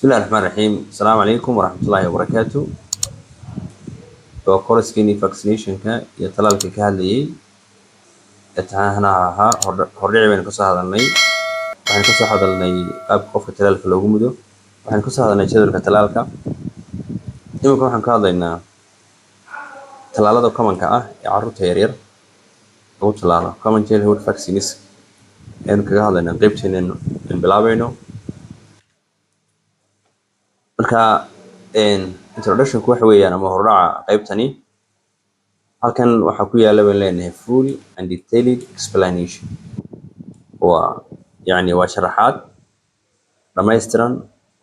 بسم الله الرحمن الرحيم. السلام عليكم ورحمة الله وبركاته. وكورسكيني فاكسينيشن كا يتلالك كهالي يتهاهنا هردعي بين كسو هذا waxaan ka soo hadalnay qaabka qofka talaalka loogu mudo waxaan ka soo hadalnay jadwalka talaalka iminka waxaan ka hadlaynaa talaalada common-ka ah ee carruurta yaryar lagu talaalo common childhood vaccines ayaan kaga hadlaynaa qaybteena in bilaabayno marka introduction-ku waxa weeyaan ama hordhaca qaybtani halkan waxa ku yaala baan leenahay full and detailed explanation يعني وشرحات دمايستران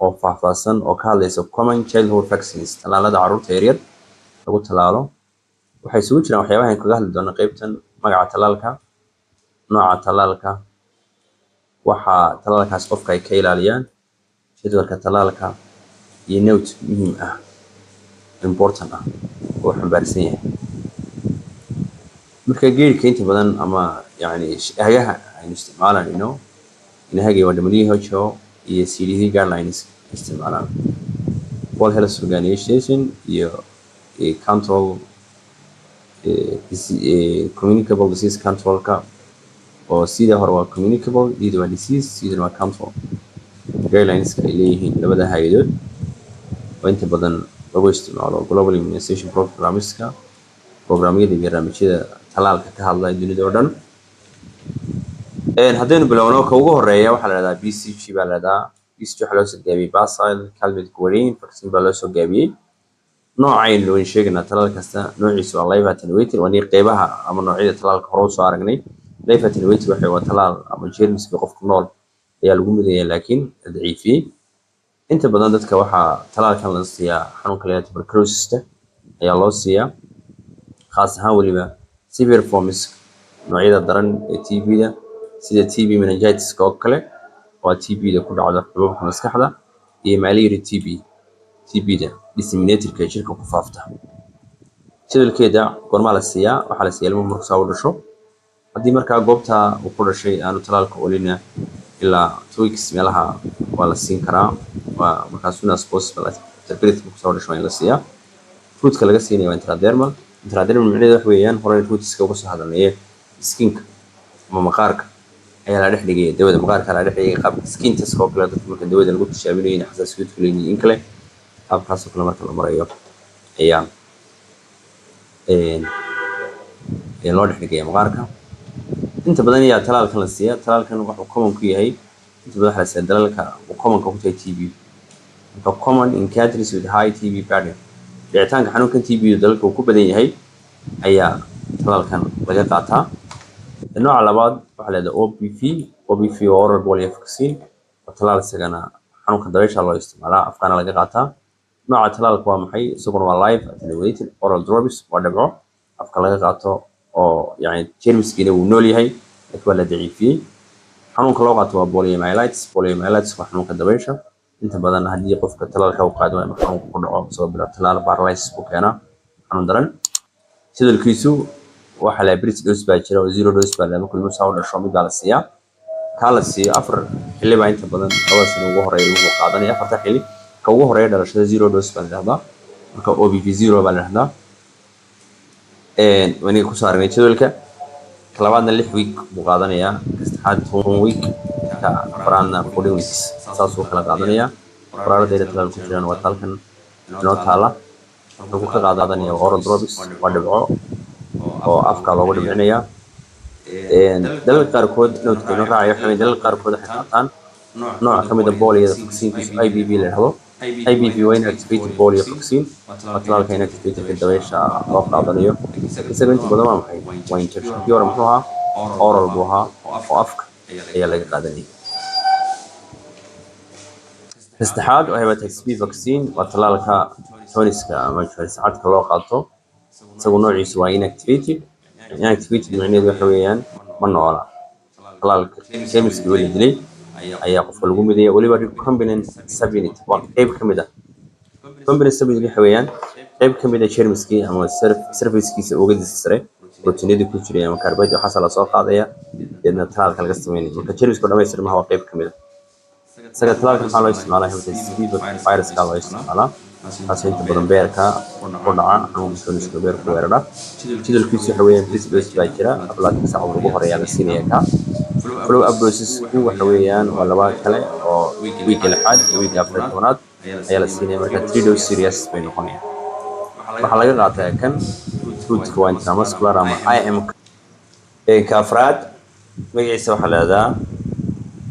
oo faahfaahsan oo ka hadlaysa common childhood vaccines talaalada carruurta yaryar lagu talaalo waxay isugu jiraan waxyaabaha aan kaga hadli doono qaybtan magaca talaalka nooca talaalka waxa talaalkaas qofka ay ka ilaaliyaan jadwalka talaalka iyo note muhiim ah important ah oo xambaarsan yahay marka geedka inta badan ama yani hagaha aynu isticmaalayno inahagi waa WHO iyo CDC guidelines isticmaalaan World Health Organization iyo control communicable disease control-ka oo sida hore waa communicable iyo waa disease sida waa control guidelines ay leeyihiin labada hay'adood oo inta badan lagu isticmaalo global immunization programmeska programyada iyo barnaamijyada talaalka ka hadlaya dunida oo dhan haddaynu bilowno ka ugu horeeya waxaa la yidhahdaa BCG baa la yidhahdaa BCG waxaa loo soo gaabiyey Basil Calmette Guerin vaccine baa loo soo gaabiyey noocaynu loo sheegaynaa talaal kasta noociisu waa live attenuated waa qeybaha ama noocyada talaalka hore u soo aragnay live attenuated waa talaal ama jeermiska qofka nool ayaa lagu midayaa laakiin daciifiyey inta badan dadka waxaa talaalkan la siiyaa xanuunka la yidhahdo tuberculosis ayaa loo siiyaa khaas ahaan weliba severe forms noocyada daran ee TB-da sida TB meningitis oo kale waa TB-da ku dhacda xubinka maskaxda iyo malaria TB-da disseminated-ka jirka ku faafta jadwalkeeda goorma la siiyaa waxaa la siiyaa ilmo markuu soo dhasho haddii markaa goobta uu ku dhashay aanu talaalka olina ilaa 2 weeks meelaha waa la siin karaa waa markaas soon as possible tarbiyadeed ku soo dhasho in la siiyaa fruitka laga siinayo intradermal macnaheedu wax weeyaan hore fruitska uga soo hadalnay skinka ama maqaarka ayaa la dhex dhigay dawada maqaarka la dhex dhigay qaabka skin test oo kale dadka marka dawada lagu tijaabinayo in xasaasiyad ku leeyihiin in kale qaabkaas oo kale marka la marayo ayaa loo dhex dhigay maqaarka inta badan ayaa talaalkan la siiyaa talaalkan wuxuu common ku yahay inta badan waxa la siiyaa dalalka uu common ku tahay TB marka common in countries with high TB burden dhicitaanka xanuunkan TB dalalka uu ku badan yahay ayaa talaalkan laga qaataa nooca labaad waxa la yiraahdaa OPV oral polio vaccine oo talaal isagana xanuunka dabaysha loo isticmaalaa afkaana laga qaataa nooca talaalka waa maxay isaguna waa live attenuated oral drops waa dhibco afka laga qaato oo yani jeermiskiina uu nool yahay laakiin waa la daciifiyey xanuunka loo qaato waa poliomyelitis waa xanuunka dabaysha inta badan haddii qofka talaalka uu qaado ama xanuunka ku dhaco soo bilo talaal paralysis ku keena xanuun daran sidalkiisu waxa la bridge dose baa jira oo 0 dose baa la kulmo soo dhasho mid baa la siiyaa ka la siiyo afar xilli baa inta badan laba sano ugu horeeya lagu qaadanaya afarta xilli ka ugu horeeya dhalashada 0 dose baa la yiraahdaa marka OPV 0 baa la yiraahdaa wani ku soo aragnay jadwalka labaadna 6 week buu qaadanayaa saddexaad 1 week ka afraadna 4 weeks saas uu kala qaadanayaa qaraarada talaalka ku jiraan waa talkan inoo taala lagu ka qaadanaya oral drops waa dhibco oo afka loogu dhibcinayaa dalalka qaarkood noodkeena raacayo waxay dalalka qaarkood waxay qaataan nooc ka mid ah polio vaccine-kiisu IBV la yiraahdo IBV waa inactivated polio vaccine waa talaalka inactivated dabaysha loo qaadanayo isaga inta badan waa maxay waa injection kii hore muxuu ahaa oral buu ahaa oo afka ayaa laga qaadanaya saddexaad waa hepatitis B vaccine waa talaalka toniska ama saacadka loo qaato isagu noociisu waa inactivated macnaheedu waxa weeyaan ma noola talaalka jeermiska weli dilay ayaa qofka lagu mideeyaa weliba recombinant subunit waa qayb ka mid ah recombinant subunit waxa weeyaan qayb ka mid ah jeermiskii ama surface-kiisa oogadiisa sare proteinada ku jiray ama carbohydrate waxa la soo qaadaya deedna talaalka laga sameeyo marka jeermiska dhammaystiran ma waa qayb ka mid ah isaga talaalka waxaa loo isticmaalaa hepatitis B viruska loo isticmaalaa kaasoo inta badan beerka ku dhaca xanuunka chronic beerka weerara jadwalkiisu waxa weeyaan first dose baa jira aflaadka saacadood ugu horeeya la siinaya ka follow up dosesku waxa weeyaan waa laba kale oo wiiga lixaad iyo wiiga afar tobanaad ayaa la siinaya marka 3 dose series bay noqonayaan waxaa laga qaataa kan root-ka waa intramuscular ama IM ka afraad magaciisa waxaa la yidhahdaa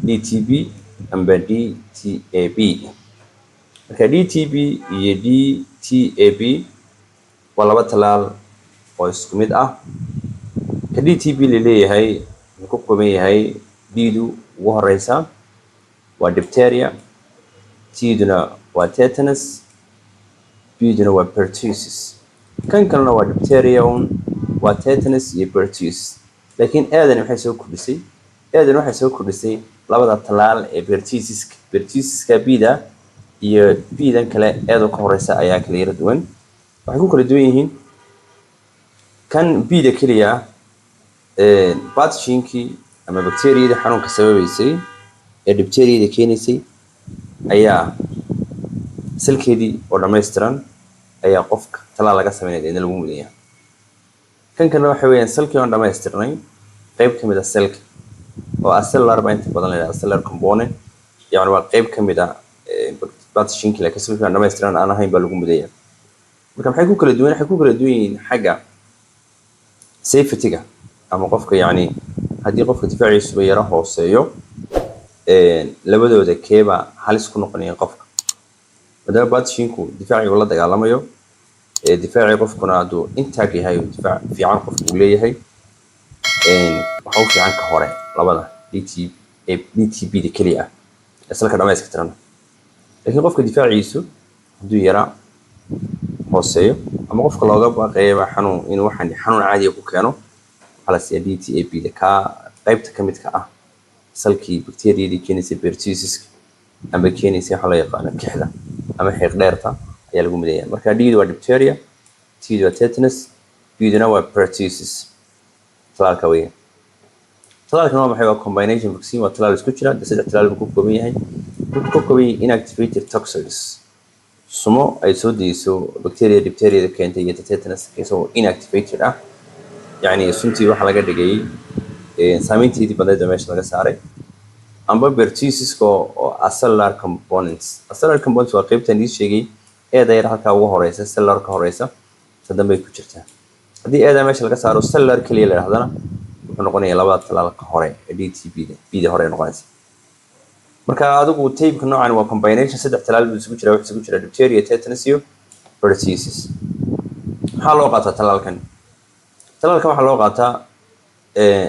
DTB amba DTAB marka DTB iyo DTAB waa laba talaal oo isku mid ah ka DTB leeyahay wuxuu ku kooban yahay D-du ugu horeysa waa diphtheria T-duna waa tetanus B-duna waa pertussis kan kalena waa diphtheria waa tetanus iyo pertussis laakiin aadan waxay soo kordhisay labada talaal ee pertussiska B-da iyo B-dan kale aad ka horeysa ayaa kala yara duwan waxay ku kala duwan yihiin kan B-da kaliya pathogenkii ama bacteriyada xanuunka sababaysay ee diphtheria keenaysay ayaa salkeedii oo dhammaystiran ayaa qofka talaal laga sameynaya in lagu mudayaa kan kalena waxa weeyaan salkii oo dhammaystirnay qayb ka mid ah selka oo cellular baa inta badan la yidhahdaa cellular component yani waa qayb ka mid ah pathogenkii laakiin salkii oo dhammaystiran aan ahayn baa lagu mudayaa marka maxay ku kala duwan yihiin xagga safety-ga ama qofka yani haddii qofka difaaciisu yara hooseeyo labadooda keeba halis ku noqonaya qofka maadaama pathogenku difaaciga la dagaalamayo difaaci qofkuna hadduu intaag yahay difaac fiican qofku uu leeyahay waxa u fiican ka hore labada DTB-da keliya ah ee salka dhammayska tiran laakiin qofka difaaciisu hadduu yara hooseeyo ama qofka looga baaqeeyaba xanuun inuu waxaan xanuun caadi ku keeno waxaa la siiyaa DTAB-da ka qaybta ka midka ah salkii bacteriyadii keenaysay pertussiska ama keenaysay waxa loo yaqaano kixda ama xiiq dheerta ayaa lagu midayaa marka D-du waa diphtheria T-du waa tetanus B-duna waa pertussis talaalka weeyaan talaalkan waa maxay waa combination vaccine waa talaal isku jira saddex talaal buu ku kooban yahay inactivated toxins sumo ay soo deyso diphtheria keentay iyo tetanus isagoo inactivated ah yani suntii waxa laga dhigay saameynteedii badneed oo meesha laga saaray amba pertussiska oo cellular components waa qaybtan ii sheegay eeda yar halkaa ugu horeysa cellular ka horeysa sadambay ku jirtaa haddii eeda meesha laga saaro cellular kaliya la yidhahdana wuxuu noqonayaa labada talaalka hore ee DTB-da B-da hore noqonaysa marka adigu taybka noocan waa combination saddex talaal buu isugu jira diphtheria tetanus iyo pertussis maxaa loo qaataa talaalkan waxaa loo qaataa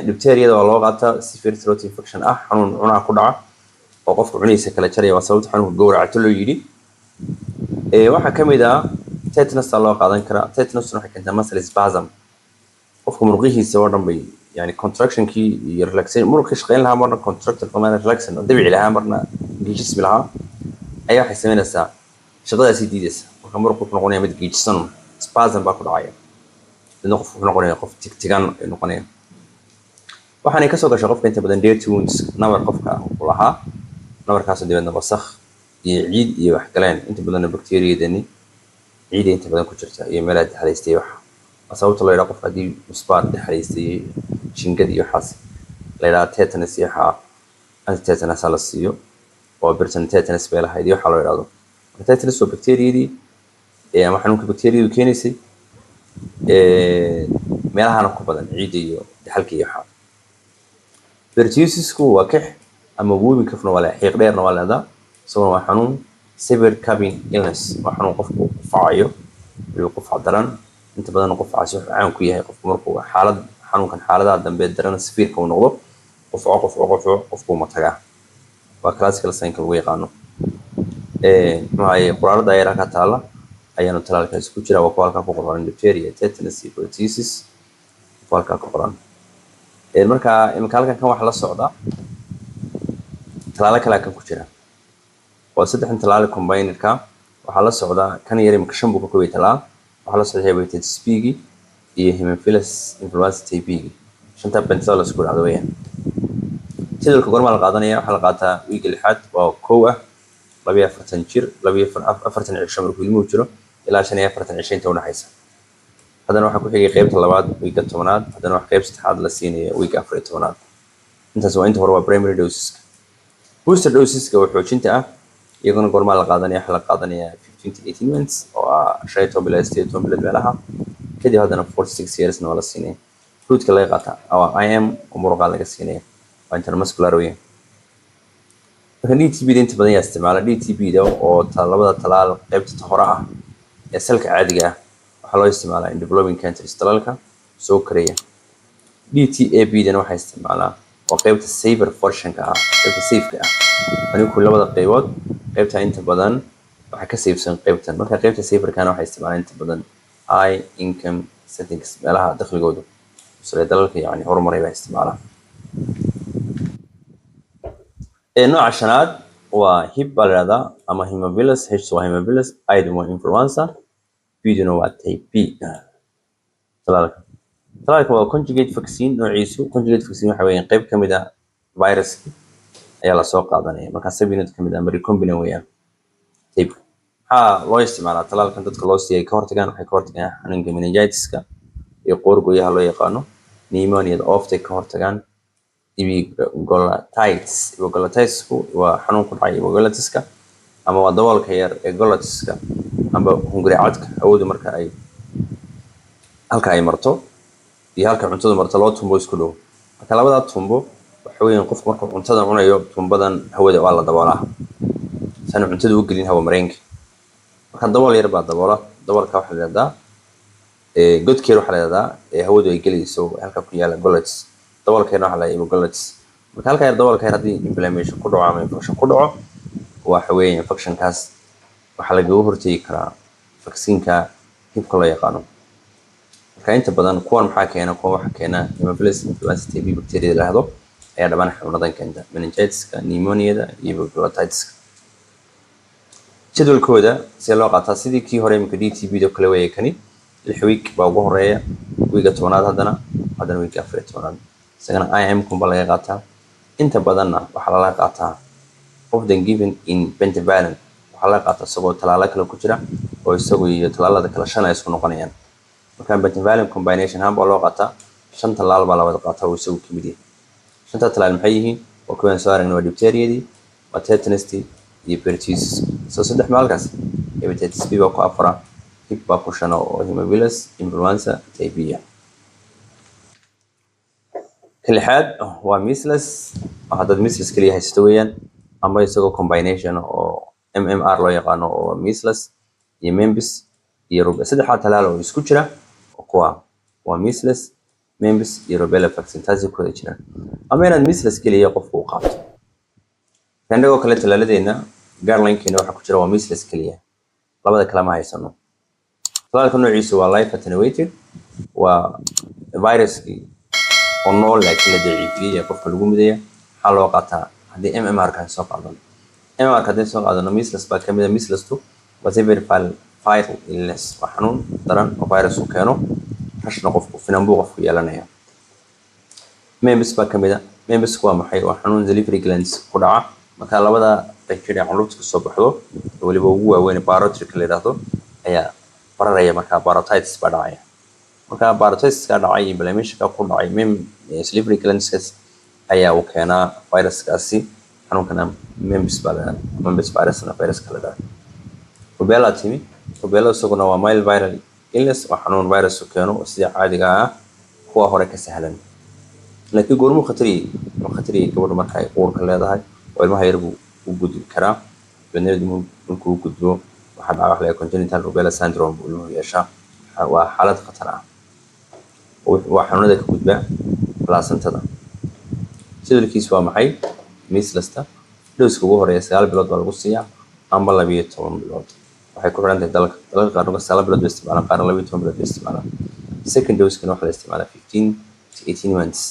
diphtheria-da waa loo qaataa severe throat infection ah xanuun cunaha ku dhaca oo qofka cunihiisa kala jaraya waa sababta xanuunka gowracato loo yidhi waxaa ka mid ah tetanus loo qaadan karaa tetanusna waxay keentaa muscle spasm qofka muruqihiisa oo dhan bay yani contractionkii iyo relaxation muruqii shaqeyn lahaa marna contractor marna relaxation dabiici lahaa marna geejismi lahaa ayaa waxay sameynaysaa shaqadaasi diidaysa marka muruqu wuxuu noqonayaa mid geejisan spasm baa ku dhacaya dadna qofku wuxuu noqonayaa qof tigtigan ay noqonayaan waxaanay kasoo gashay qofka inta badan dirty wounds nabar qofka uu lahaa nabarkaasoo dabeedna wasakh iyo ciid iyo wax galeen inta badanna bacteriyadani ciida inta badan ku jirta iyo meelaha daxalaystay waxa sababta loo yidhaha qofka haddii musbaar daxalaystay jingad iyo waxaas la yidhaha tetanus iyo waxaa antitetanus la siiyo oo birtan tetanus bay lahayd iyo waxaa loo yidhahdo tetanus waa bacteriyadii ama xanuunka bacteriyadu keenaysay meelahana ku badan ciida iyo daxalka iyo waxaa pertussisku waa kix ama wobi kafna waa xiiq dheerna waa leedaa isaguna waa xanuun severe cabin illness waa xanuun qofku qufacayo weliba qufac daran inta badan qufacaasi wuxuu caan ku yahay qofku markuu xanuunkan xaaladaha dambe daran safiirka uu noqdo qofku matagaa waa classical sign-ka lagu yaqaano maxaa quraarada ayara ka taala ayaanu talaalkaasi ku jira waa ku halkaa ku qoran diphtheria tetanus iyo pertussis ku halkaa ku qoran marka imika halkan kan wax la socda talaalo kale kan ku jira waa saddexdan talaalo combinedka waxaa la socda kan yar imika 5 buu ka koobay talaal waxaa la socda hepatitis B-gi iyo hemophilus influenza type B-gi shanta bentazole isku dhacdo weeyaan jadwalka goorma la qaadanaya waxaa la qaataa wiiga lixaad waa kow ah 42 jir 42 cisho markuu ilmuhu jiro ilaa 45 cisho inta u dhaxaysa haddana waxaa ku xigay qaybta labaad wiiga 10aad haddana wax qayb saddexaad la siinaya wiiga 14aad intaas waa inta hore waa primary dosiska booster dosiska oo xoojinta ah iyaguna goorma la qaadanaya waxaa la qaadanaya 15 to 18 months oo ah 15 bilaa 18 bilaa meelaha kadib haddana 46 years waa la siinaya root-ka laga qaata waa IM oo muruqa laga siinaya waa intermuscular weyn marka DTB inta badan yaa isticmaala DTB da oo labada talaal qaybta hore ah ee salka caadiga ah waxaa loo isticmaalaa in developing countries talaalka soo koreya DTAB dana waxaa isticmaalaa oo qaybta safer version-ka ah qaybta safe-ka ah anigu labada qaybood qaybta inta badan waxa ka saifsan qaybtan marka qaybta safer-kana waxaa isticmaalaa inta badan high income settings meelaha dakhligoodu sare dalalka yani horumaray baa isticmaalaa nooca shanaad waa hib baa la yidhahdaa ama hemophilis H waa hemophilis I waa influenza B duna waa type B talaalka waa conjugate vaccine noociisu conjugate vaccine waxa weeyaan qayb kamid ah virus ayaa la soo qaadanaya marka subunit kamid ah recombinant weeyaan type waxaa loo isticmaalaa talaalkan dadka loo siiyay ka hortagaan waxay ka hortagaan xanuunka meningitis-ka iyo qoorgooyaha loo yaqaano pneumonia ooftay ka hortagaan Epiglottitis waa xanuun ku dhacay epiglottis-ka ama waa daboolka yar ee glottis-ka amba hunguri cadka awoodu marka ay halka ay marto iyo halka cuntadu marto loo tumbo isku dhow marka labada tumbo waxa weeyaan qofku marka cuntada cunayo tumbadan hawada waa la daboolaa san cuntadu u gelin hawo mareenka marka dabool yar baa daboola daboolka waxa la yiraahdaa godkeer waxa la yiraahdaa hawadu ay gelayso halka ku yaala glottis daboolkeena waxa la yiraahdaa epiglottis marka halka yar daboolka yar hadii inflammation ku dhaco ama infection ku dhaco waxa weeyaan infectionkaas waxa laga hortagi karaa vaccine-ka hibka loo yaqaano marka inta badan kuwan maxaa keena kuwan waxa keena hemophilis influenza TB bacteria la yiraahdo ayaa dhammaan xanuunadan keenta meningitis-ka pneumonia iyo epiglottitis-ka jadwalkooda si loo qaataa sidii kii hore imika DTB da kale weeyay kani 6 week baa ugu horeeya wiiga 10aad haddana wiiga 14aad isagana IM kumba laga qaataa inta badanna waxa la qaataa often given in pentavalent waxa la qaataa sababo talaala kale ku jira oo isagu iyo talaalada kala shan ay isku noqonayaan marka pentavalent combination hamba loo qaataa shan talaal baa la wada qaataa oo isagu kamid yahay shanta talaal maxay yihiin oo kuwan soo aragnay waa diphtheria waa tetanus iyo pertussis soo saddex maalkaas hepatitis B baa ku afara hib baa ku shana oo hemophilis influenza type B kalixaad waa measles hadda measles kaliya haysto weeyaan ama isagoo combination oo MMR loo yaqaano oo measles iyo membis iyo rubella saddex talaal oo isku jira oo kuwa waa measles membis iyo rubella vaccine taasi ku jira ama inaad measles kaliya qofku u qaato kandagoo kale talaaladeena guideline-keena waxa ku jira waa measles kaliya labada kale ma haysano talaalka noociisu waa live attenuated waa viruski oo nool laakiin la daciifiyay qofka lagu midaya waxa loo qaataa hadii MMR ka soo qaadano MMR ka soo qaadano measles baa kamid ah measles-tu waa severe viral illness waa xanuun daran oo virus uu keeno hashna qofku finanbuu qofku yeelanaya membis baa kamid ah membis waa maxay waa xanuun delivery glands ku dhaca marka labada bacteria cunugta ka soo baxdo waliba ugu waaweyn parotic la yiraahdo ayaa bararaya marka parotitis baa dhacaya marka parotitis ka dhacay inflammation ka ku dhacay delivery glands ayaa uu keenaa viruskaasi xanuunkana membis virus kala dhaca rubella timi rubella isaguna waa mild viral illness waa xanuun virus uu keeno sida caadiga ah kuwa hore ka sahlan laakiin goormu khatari gabadhu marka ay uurka leedahay oo ilmaha yar buu u gudbi karaa beneed markuu gudbo waxa dhaca wax la congenital rubella syndrome uu ilmuhu yeeshaa waa xaalad khatar ah waa xanuunada ka gudba placenta-da sidalkiisu waa maxay measles-ta dooska ugu horeeya 9 bilood baa lagu siiyaa ama 12 bilood waxay ku xiran tahay dalka qaarkood 9 bilood bay isticmaalaan qaar 12 bilood bay isticmaalaan second dose-kana waxa la isticmaalaa 15 to 18 months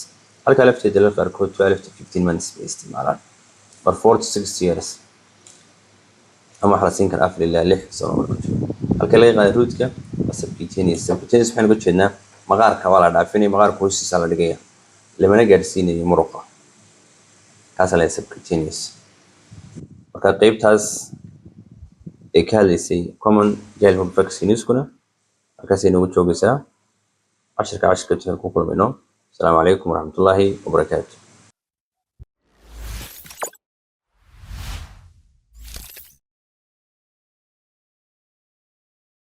halka lafteeda dalka qaarkood 12 to 15 months bay isticmaalaan for 4 to 6 years ama waxa la siin karaa 4 ilaa 6 sano marka halka laga qaado root-ka subcutaneous waxaan uga jeednaa maqaarka waa la dhaafinay maqaarka hoostiisa la dhigaya lamana gaarsiinayo muruqa kaasa la subcutaneous marka qaybtaas ay ka hadlaysay common childhood vaccineskuna halkaasay noogu joogaysaa cashirka ku kulmayno asalaamu calaykum waraxmatullaahi wabarakaatu